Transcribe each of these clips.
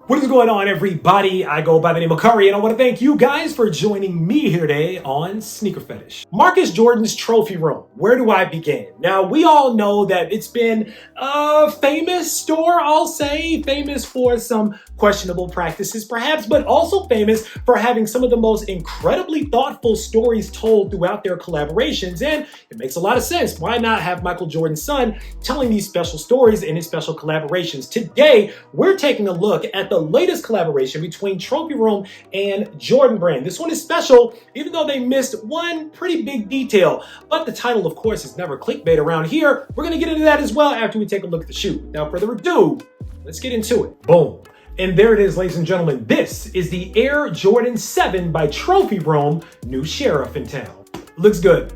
What is going on, everybody? I go by the name of Curry, and I want to thank you guys for joining me here today on SneakerPhetish. Marcus Jordan's trophy room. Where do I begin? Now, we all know that it's been a famous store, I'll say, famous for some questionable practices perhaps, but also famous for having some of the most incredibly thoughtful stories told throughout their collaborations. And it makes a lot of sense. Why not have Michael Jordan's son telling these special stories in his special collaborations? Today, we're taking a look at the latest collaboration between Trophy Room and Jordan Brand. This one is special, even though they missed one pretty big detail. But the title, of course, is never clickbait around here. We're going to get into that as well after we take a look at the shoe. Without further ado, let's get into it. Boom. And there it is, ladies and gentlemen. This is the Air Jordan 7 by Trophy Room, new sheriff in town. Looks good.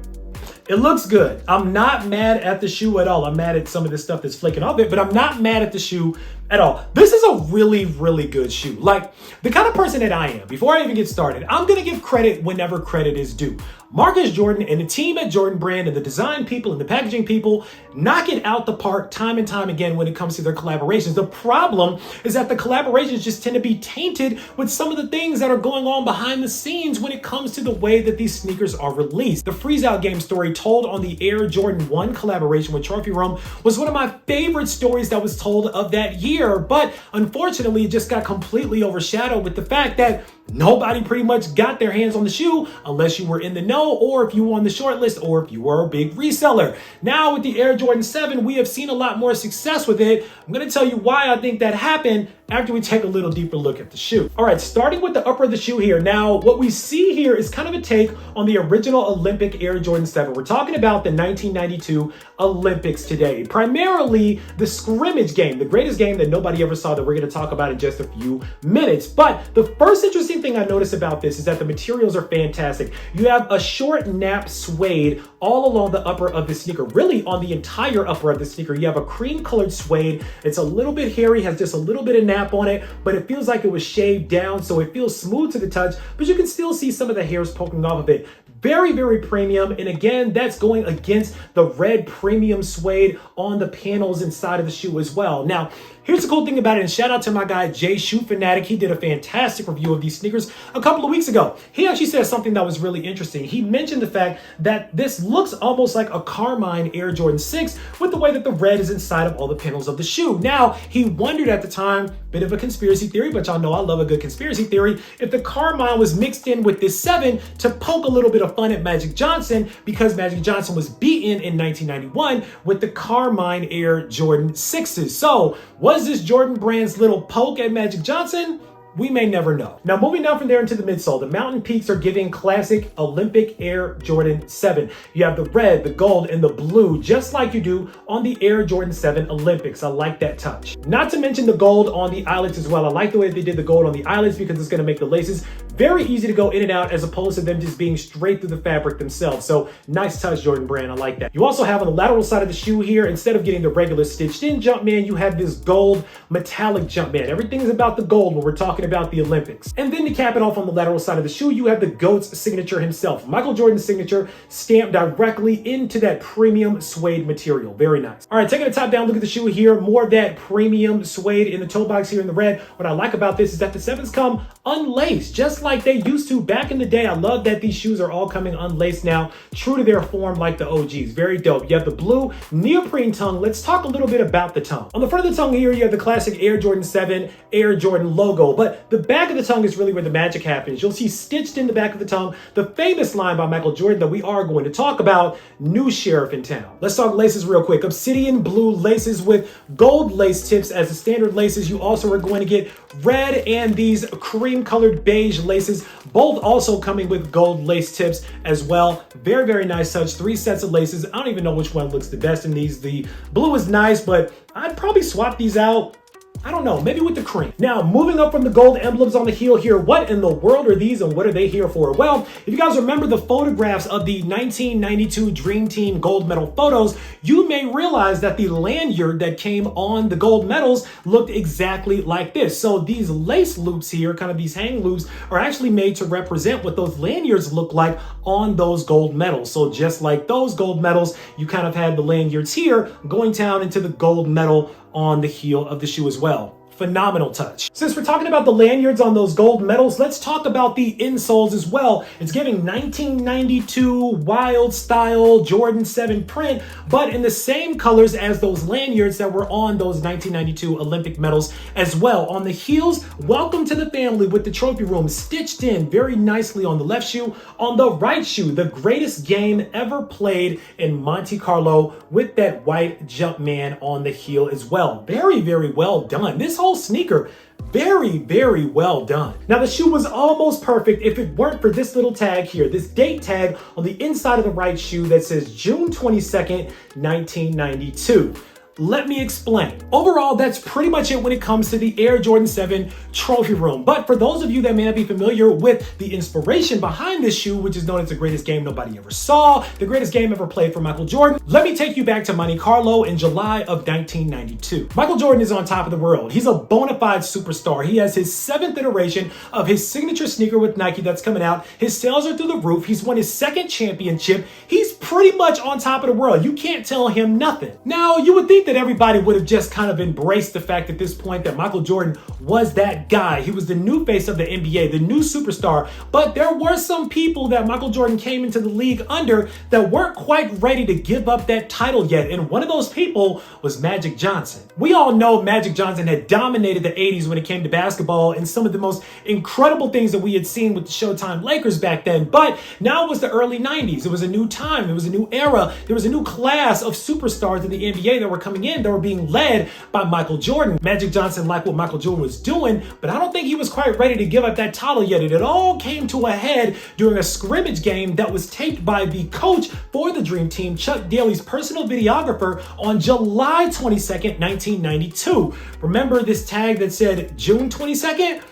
It looks good. I'm not mad at the shoe at all. I'm mad at some of this stuff that's flaking off it, but I'm not mad at the shoe at all. This is a really, really good shoe. Like, the kind of person that I am, before I even get started, I'm gonna give credit whenever credit is due. Marcus Jordan and the team at Jordan Brand and the design people and the packaging people knock it out the park time and time again when it comes to their collaborations. The problem is that the collaborations just tend to be tainted with some of the things that are going on behind the scenes when it comes to the way that these sneakers are released. The Freeze Out game story told on the Air Jordan 1 collaboration with Trophy Room was one of my favorite stories that was told of that year, but unfortunately it just got completely overshadowed with the fact that nobody pretty much got their hands on the shoe unless you were in the know, or if you were on the short list, or if you were a big reseller. Now with the Air Jordan 7, we have seen a lot more success with it. I'm going to tell you why I think that happened after we take a little deeper look at the shoe. All right, starting with the upper of the shoe here. Now, what we see here is kind of a take on the original Olympic Air Jordan 7. We're talking about the 1992 Olympics today. Primarily the scrimmage game, the greatest game that nobody ever saw that we're going to talk about in just a few minutes. But the first interesting thing I noticed about this is that the materials are fantastic. You have a short nap suede all along the upper of the sneaker, really on the entire upper of the sneaker. You have a cream colored suede. It's a little bit hairy, has just a little bit of nap on it, but it feels like it was shaved down, so it feels smooth to the touch, but you can still see some of the hairs poking off of it. Very, very premium. And again, that's going against the red premium suede on the panels inside of the shoe as well. Now, here's the cool thing about it, and shout out to my guy, Jay Shoe Fanatic. He did a fantastic review of these sneakers a couple of weeks ago. He actually said something that was really interesting. He mentioned the fact that this looks almost like a Carmine Air Jordan 6 with the way that the red is inside of all the panels of the shoe. Now, he wondered at the time, bit of a conspiracy theory, but y'all know I love a good conspiracy theory, if the Carmine was mixed in with this 7 to poke a little bit of fun at Magic Johnson, because Magic Johnson was beaten in 1991 with the Carmine Air Jordan 6s. So, was this Jordan Brand's little poke at Magic Johnson? We may never know. Now, moving down from there into the midsole, the mountain peaks are giving classic Olympic Air Jordan 7. You have the red, the gold, and the blue, just like you do on the Air Jordan 7 Olympics. I like that touch. Not to mention the gold on the eyelets as well. I like the way they did the gold on the eyelets because it's gonna make the laces very easy to go in and out as opposed to them just being straight through the fabric themselves. So nice touch, Jordan Brand. I like that. You also have on the lateral side of the shoe here, instead of getting the regular stitched in Jumpman, you have this gold metallic Jumpman. Everything's about the gold when we're talking about the Olympics. And then to cap it off on the lateral side of the shoe, you have the GOAT's signature himself. Michael Jordan's signature stamped directly into that premium suede material. Very nice. All right, taking a top down look at the shoe here, more of that premium suede in the toe box here in the red. What I like about this is that the 7s come unlaced, just like they used to back in the day. I love that these shoes are all coming unlaced now, true to their form like the OGs. Very dope. You have the blue neoprene tongue. Let's talk a little bit about the tongue. On the front of the tongue here, you have the classic Air Jordan 7 Air Jordan logo, but the back of the tongue is really where the magic happens. You'll see stitched in the back of the tongue the famous line by Michael Jordan that we are going to talk about, new sheriff in town. Let's talk laces real quick. Obsidian blue laces with gold lace tips as the standard laces. You also are going to get red and these cream colored beige laces, both also coming with gold lace tips as well. Very, very nice touch. 3 sets of laces. I don't even know which one looks the best in these. The blue is nice, but I'd probably swap these out. I don't know, maybe with the cream. Now, moving up from the gold emblems on the heel here, what in the world are these and what are they here for? Well, if you guys remember the photographs of the 1992 Dream Team gold medal photos, you may realize that the lanyard that came on the gold medals looked exactly like this. So these lace loops here, kind of these hang loops, are actually made to represent what those lanyards look like on those gold medals. So just like those gold medals, you kind of had the lanyards here going down into the gold medal on the heel of the shoe as well. phenomenal touch. Since we're talking about the lanyards on those gold medals, let's talk about the insoles as well. It's giving 1992 wild style Jordan 7 print, but in the same colors as those lanyards that were on those 1992 Olympic medals as well. On the heels, welcome to the family with the trophy room stitched in very nicely on the left shoe. On the right shoe, the greatest game ever played in Monte Carlo with that white Jumpman on the heel as well. Very, very well done. This whole sneaker, very, very well done. Now the shoe was almost perfect if it weren't for this little tag here, this date tag on the inside of the right shoe that says June 22nd, 1992. Let me explain. Overall, that's pretty much it when it comes to the Air Jordan 7 trophy room. But for those of you that may not be familiar with the inspiration behind this shoe, which is known as the greatest game nobody ever saw, the greatest game ever played for Michael Jordan, let me take you back to Monte Carlo in July of 1992. Michael Jordan is on top of the world. He's a bona fide superstar. He has his 7th iteration of his signature sneaker with Nike that's coming out. His sales are through the roof. He's won his 2nd championship. He's pretty much on top of the world. You can't tell him nothing. Now, you would think that everybody would have just kind of embraced the fact at this point that Michael Jordan was that guy. He was the new face of the NBA, the new superstar. But there were some people that Michael Jordan came into the league under that weren't quite ready to give up that title yet. And one of those people was Magic Johnson. We all know Magic Johnson had dominated the 80s when it came to basketball and some of the most incredible things that we had seen with the Showtime Lakers back then. But now it was the early 90s. It was a new time. It was a new era. There was a new class of superstars in the NBA that were coming in that were being led by Michael Jordan. Magic Johnson liked what Michael Jordan was doing, but I don't think he was quite ready to give up that title yet. And it all came to a head during a scrimmage game that was taped by the coach for the Dream Team, Chuck Daly's personal videographer, on July 22nd, 1992. Remember this tag that said June 22nd?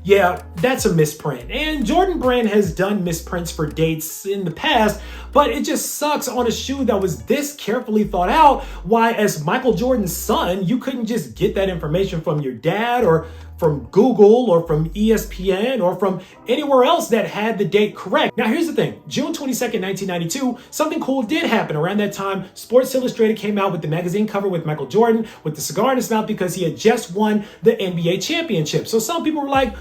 Yeah, that's a misprint. And Jordan Brand has done misprints for dates in the past, but it just sucks on a shoe that was this carefully thought out. Why, as Michael Jordan's son, you couldn't just get that information from your dad or from Google or from ESPN or from anywhere else that had the date correct. Now here's the thing, June 22nd, 1992, something cool did happen. Around that time, Sports Illustrated came out with the magazine cover with Michael Jordan with the cigar in his mouth because he had just won the NBA championship. So some people were like,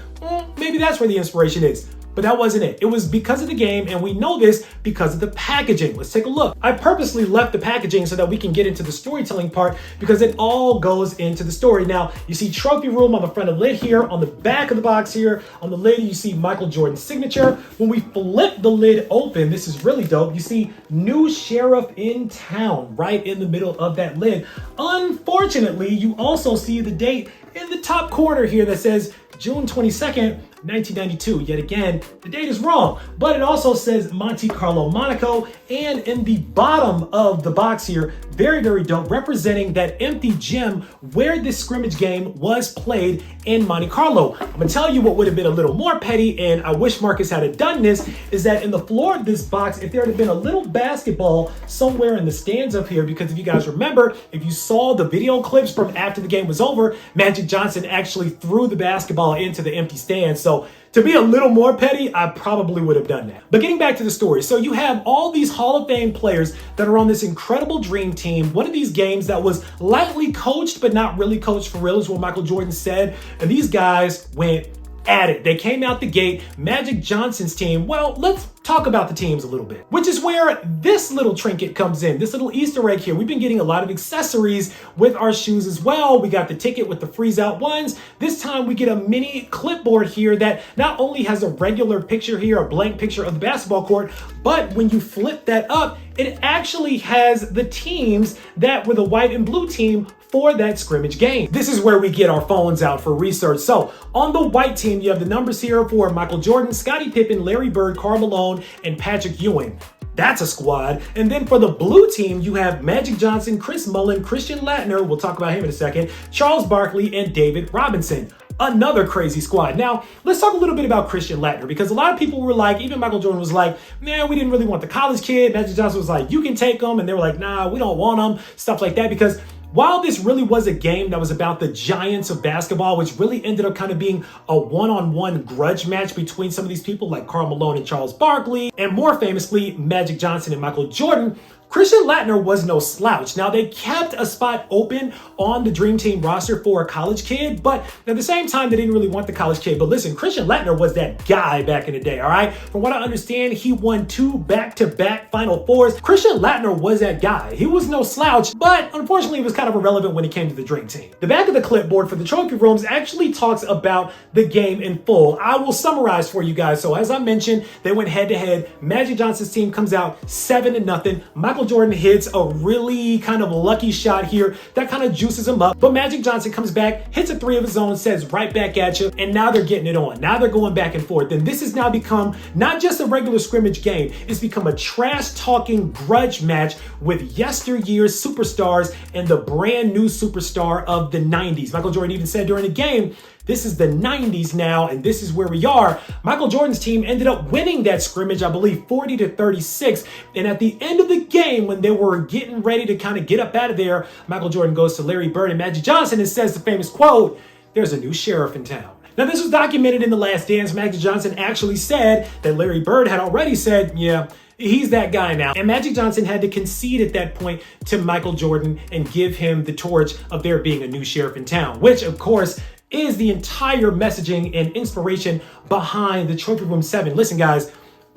maybe that's where the inspiration is. But that wasn't it. It was because of the game, and we know this because of the packaging. Let's take a look. I purposely left the packaging so that we can get into the storytelling part because it all goes into the story. Now, you see trophy room on the front of the lid here, on the back of the box here, on the lid, you see Michael Jordan's signature. When we flip the lid open, this is really dope. You see new sheriff in town right in the middle of that lid. Unfortunately, you also see the date in the top corner here that says June 22nd, 1992. Yet again, the date is wrong, but it also says Monte Carlo, Monaco, and in the bottom of the box here, very, very dope, representing that empty gym where this scrimmage game was played in Monte Carlo. I'm gonna tell you what would have been a little more petty, and I wish Marcus had done this, is that in the floor of this box, if there had been a little basketball somewhere in the stands up here, because if you guys remember, if you saw the video clips from after the game was over, Magic Johnson actually threw the basketball into the empty stand. So to be a little more petty, I probably would have done that. But getting back to the story, so you have all these Hall of Fame players that are on this incredible dream team. One of these games that was lightly coached, but not really coached for real, is what Michael Jordan said. And these guys went at it. They came out the gate. Magic Johnson's team, well, let's talk about the teams a little bit, which is where this little trinket comes in, this little Easter egg here. We've been getting a lot of accessories with our shoes as well. We got the ticket with the freeze out ones. This time we get a mini clipboard here that not only has a regular picture here, a blank picture of the basketball court, but when you flip that up, it actually has the teams that were the white and blue team for that scrimmage game. This is where we get our phones out for research. So on the white team, you have the numbers here for Michael Jordan, Scottie Pippen, Larry Bird, Karl Malone, and Patrick Ewing. That's a squad. And then for the blue team, you have Magic Johnson, Chris Mullin, Christian Laettner, we'll talk about him in a second, Charles Barkley, and David Robinson. Another crazy squad. Now, let's talk a little bit about Christian Laettner, because a lot of people were like, even Michael Jordan was like, man, we didn't really want the college kid. Magic Johnson was like, you can take him. And they were like, nah, we don't want him. Stuff like that. Because while this really was a game that was about the giants of basketball, which really ended up kind of being a one-on-one grudge match between some of these people like Karl Malone and Charles Barkley, and more famously, Magic Johnson and Michael Jordan, Christian Laettner was no slouch. Now, they kept a spot open on the Dream Team roster for a college kid, but at the same time, they didn't really want the college kid. But listen, Christian Laettner was that guy back in the day, all right? From what I understand, he won 2 back-to-back Final Fours. Christian Laettner was that guy. He was no slouch, but unfortunately, it was kind of irrelevant when it came to the Dream Team. The back of the clipboard for the trophy rooms actually talks about the game in full. I will summarize for you guys. So as I mentioned, they went head-to-head. Magic Johnson's team comes out 7-0. Michael Jordan hits a really kind of lucky shot here that kind of juices him up. But Magic Johnson comes back, hits a 3 of his own, says right back at you, and now they're getting it on. Now they're going back and forth. And this has now become not just a regular scrimmage game, it's become a trash-talking grudge match with yesteryear's superstars and the brand new superstar of the 90s. Michael Jordan even said during the game, this is the 90s now, and this is where we are. Michael Jordan's team ended up winning that scrimmage, I believe, 40-36. And at the end of the game, when they were getting ready to kind of get up out of there, Michael Jordan goes to Larry Bird and Magic Johnson and says the famous quote, "There's a new sheriff in town." Now, this was documented in The Last Dance. Magic Johnson actually said that Larry Bird had already said, yeah, he's that guy now. And Magic Johnson had to concede at that point to Michael Jordan and give him the torch of there being a new sheriff in town, which, of course, is the entire messaging and inspiration behind the Trophy Room 7. Listen, guys,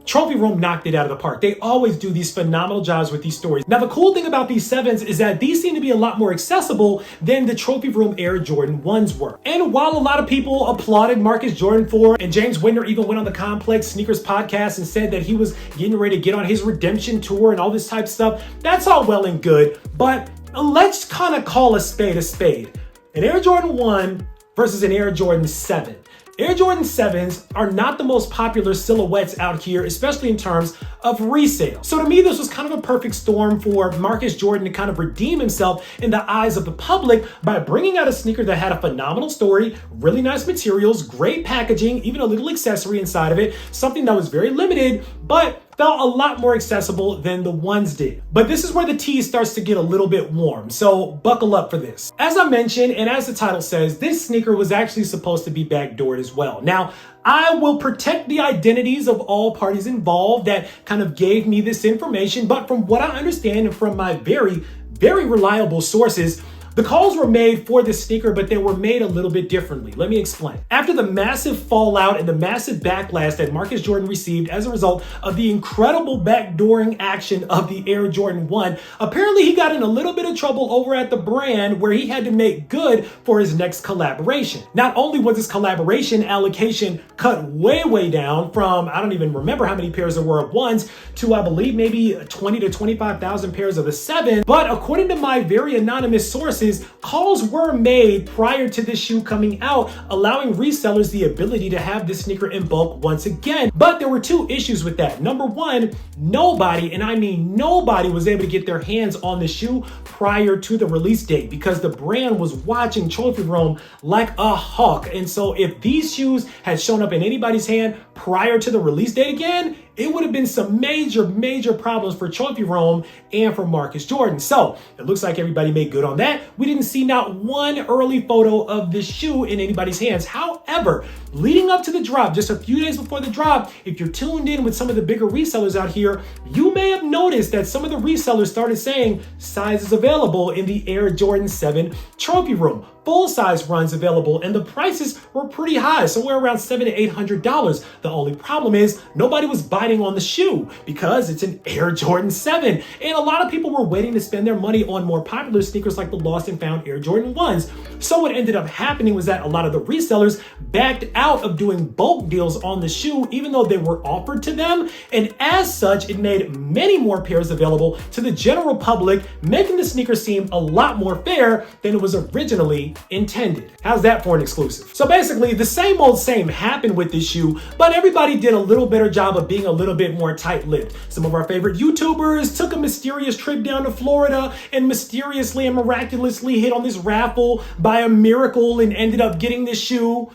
Trophy Room knocked it out of the park. They always do these phenomenal jobs with these stories. Now, the cool thing about these 7s is that these seem to be a lot more accessible than the Trophy Room Air Jordan 1s were. And while a lot of people applauded Marcus Jordan for, and James Whitner even went on the Complex Sneakers podcast and said that he was getting ready to get on his redemption tour and all this type of stuff, that's all well and good, but let's kind of call a spade a spade. An Air Jordan 1 versus an Air Jordan 7. Air Jordan 7s are not the most popular silhouettes out here, especially in terms of resale. So to me, this was kind of a perfect storm for Marcus Jordan to kind of redeem himself in the eyes of the public by bringing out a sneaker that had a phenomenal story, really nice materials, great packaging, even a little accessory inside of it, something that was very limited, but felt a lot more accessible than the 1s did. But this is where the tea starts to get a little bit warm, so buckle up for this. As I mentioned, and as the title says, this sneaker was actually supposed to be backdoored as well. Now, I will protect the identities of all parties involved that kind of gave me this information, but from what I understand and from my very, very reliable sources, the calls were made for this sneaker, but they were made a little bit differently. Let me explain. After the massive fallout and the massive backlash that Marcus Jordan received as a result of the incredible backdooring action of the Air Jordan 1, apparently he got in a little bit of trouble over at the brand where he had to make good for his next collaboration. Not only was his collaboration allocation cut way, way down from, I don't even remember how many pairs there were of 1s to, I believe, maybe 20 to 25,000 pairs of the 7, but according to my very anonymous sources, calls were made prior to this shoe coming out, allowing resellers the ability to have this sneaker in bulk once again. But there were 2 issues with that. Number 1, nobody, and I mean nobody, was able to get their hands on the shoe prior to the release date because the brand was watching Trophy Room like a hawk. And so if these shoes had shown up in anybody's hand prior to the release date again, it would have been some major, major problems for Trophy Room and for Marcus Jordan. So it looks like everybody made good on that. We didn't see not one early photo of this shoe in anybody's hands. However, leading up to the drop, just a few days before the drop, if you're tuned in with some of the bigger resellers out here, you may have noticed that some of the resellers started saying sizes available in the Air Jordan 7 Trophy Room. Full-size runs available, and the prices were pretty high, somewhere around $700 to $800. The only problem is nobody was biting on the shoe because it's an Air Jordan 7, and a lot of people were waiting to spend their money on more popular sneakers like the lost and found Air Jordan 1s. So what ended up happening was that a lot of the resellers backed out of doing bulk deals on the shoe, even though they were offered to them, and as such, it made many more pairs available to the general public, making the sneaker seem a lot more fair than it was originally intended. How's that for an exclusive? So basically, the same old same happened with this shoe, but everybody did a little better job of being a little bit more tight-lipped. Some of our favorite YouTubers took a mysterious trip down to Florida and mysteriously and miraculously hit on this raffle by a miracle and ended up getting this shoe.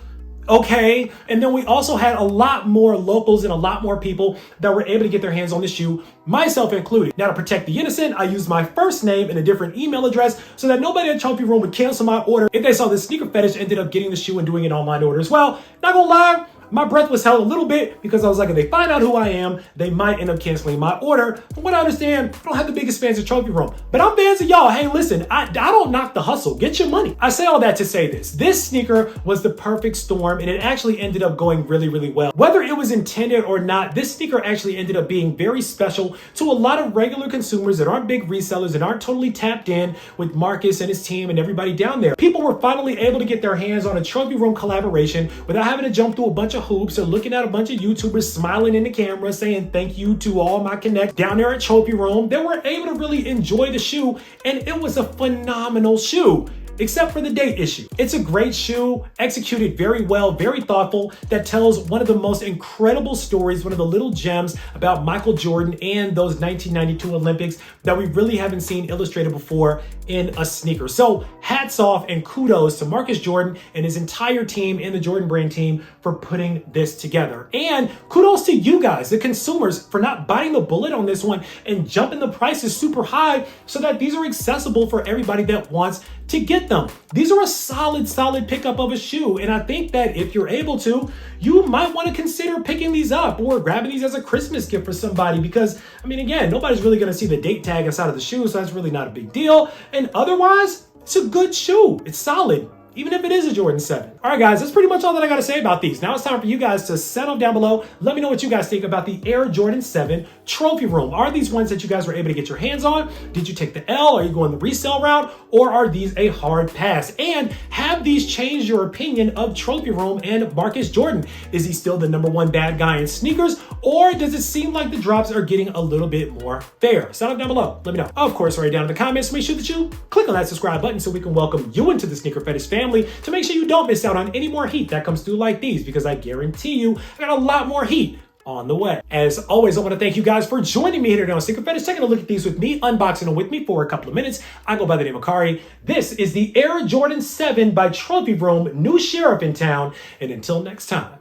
Okay, and then we also had a lot more locals and a lot more people that were able to get their hands on the shoe, myself included. Now, to protect the innocent, I used my first name and a different email address so that nobody at Trophy Room would cancel my order if they saw the SneakerPhetish ended up getting the shoe and doing an online order as well. Not gonna lie, My breath was held a little bit because I was like, if they find out who I am, they might end up canceling my order. From what I understand, I don't have the biggest fans of Trophy Room, but I'm fans of y'all. Hey, listen, I don't knock the hustle. Get your money. I say all that to say this. This sneaker was the perfect storm, and it actually ended up going really, really well. Whether it was intended or not, this sneaker actually ended up being very special to a lot of regular consumers that aren't big resellers and aren't totally tapped in with Marcus and his team and everybody down there. People were finally able to get their hands on a Trophy Room collaboration without having to jump through a bunch of hoops or looking at a bunch of YouTubers smiling in the camera saying thank you to all my connect down there at Trophy Room. They were able to really enjoy the shoe, and it was a phenomenal shoe. Except for the date issue. It's a great shoe, executed very well, very thoughtful, that tells one of the most incredible stories, one of the little gems about Michael Jordan and those 1992 Olympics that we really haven't seen illustrated before in a sneaker. So hats off and kudos to Marcus Jordan and his entire team and the Jordan Brand team for putting this together. And kudos to you guys, the consumers, for not biting the bullet on this one and jumping the prices super high so that these are accessible for everybody that wants to get them. These are a solid pickup of a shoe. And I think that if you're able to, you might want to consider picking these up or grabbing these as a Christmas gift for somebody because, I mean, again, nobody's really going to see the date tag inside of the shoe, so that's really not a big deal. And otherwise, it's a good shoe. It's solid, even if it is a Jordan 7. All right, guys, that's pretty much all that I got to say about these. Now it's time for you guys to settle down below. Let me know what you guys think about the Air Jordan 7 Trophy Room. Are these ones that you guys were able to get your hands on? Did you take the L? Are you going the resale route? Or are these a hard pass? And have these changed your opinion of Trophy Room and Marcus Jordan? Is he still the #1 bad guy in sneakers? Or does it seem like the drops are getting a little bit more fair? Sound down below. Let me know. Of course, right down in the comments, make sure that you click on that subscribe button so we can welcome you into the Sneaker Fetish family to make sure you don't miss out on any more heat that comes through like these, because I guarantee you I got a lot more heat on the way. As always, I want to thank you guys for joining me here today on Sneaker Fetish, taking a look at these with me, unboxing them with me for a couple of minutes. I go by the name of Kari. This is the Air Jordan 7 by Trophy Room, new sheriff in town. And until next time,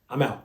I'm out.